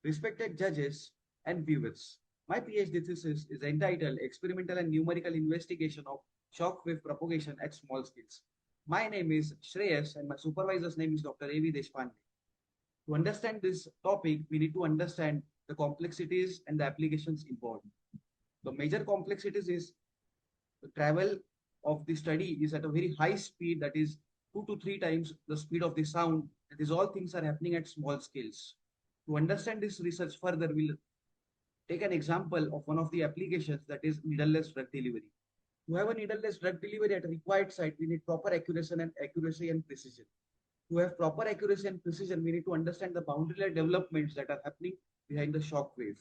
Respected judges and viewers, my PhD thesis is entitled Experimental and Numerical Investigation of Shock Wave Propagation at Small Scales. My name is Shreyas and my supervisor's name is Dr. A.V. Deshpande. To understand this topic, we need to understand the complexities and the applications involved. The major complexities is the travel of the study is at a very high speed, that is 2 to 3 times the speed of the sound. These all things are happening at small scales. To understand this research further, we'll take an example of one of the applications, that is needleless drug delivery. To have a needleless drug delivery at a required site, we need proper accuracy and precision. To have proper accuracy and precision, we need to understand the boundary layer developments that are happening behind the shock wave.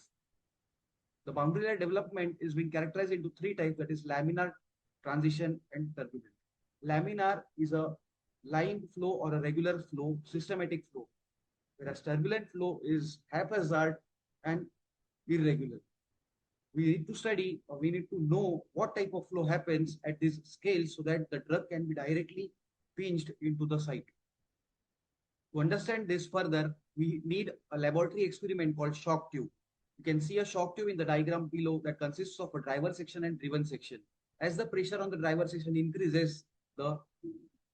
The boundary layer development is being characterized into three types, that is laminar, transition, and turbulent. Laminar is a line flow or a regular flow, systematic flow, whereas turbulent flow is haphazard and irregular. We need to study or we need to know what type of flow happens at this scale so that the drug can be directly pinched into the site. To understand this further, we need a laboratory experiment called shock tube. You can see a shock tube in the diagram below that consists of a driver section and driven section. As the pressure on the driver section increases, the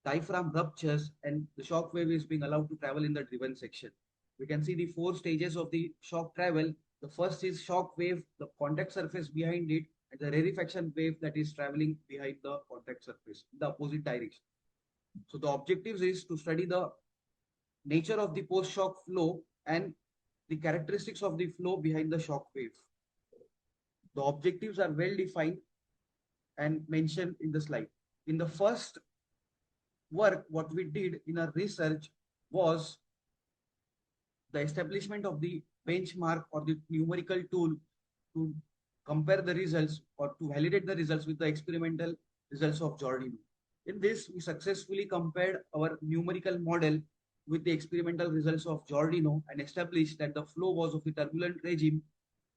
diaphragm ruptures and the shock wave is being allowed to travel in the driven section. We can see the 4 stages of the shock travel. The first is shock wave, the contact surface behind it, and the rarefaction wave that is traveling behind the contact surface in the opposite direction. So the objectives is to study the nature of the post-shock flow and the characteristics of the flow behind the shock wave. The objectives are well defined and mentioned in the slide. In the first work, what we did in our research was the establishment of the benchmark or the numerical tool to compare the results or to validate the results with the experimental results of Giordino. In this, we successfully compared our numerical model with the experimental results of Giordino and established that the flow was of the turbulent regime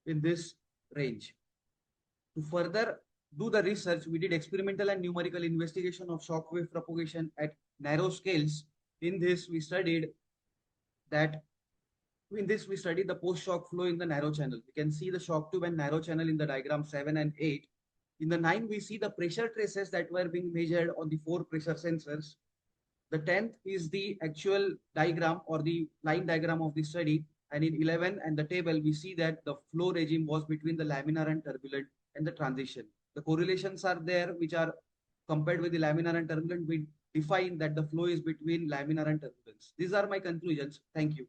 in this range. To further do the research, we did experimental and numerical investigation of shock wave propagation at narrow scales. In this, we studied the post-shock flow in the narrow channel. We can see the shock tube and narrow channel in the diagram 7 and 8. In the 9, we see the pressure traces that were being measured on the 4 pressure sensors. The 10th is the actual diagram or the line diagram of the study. And in 11 and the table, we see that the flow regime was between the laminar and turbulent and the transition. The correlations are there, which are compared with the laminar and turbulent. We define that the flow is between laminar and turbulence. These are my conclusions. Thank you.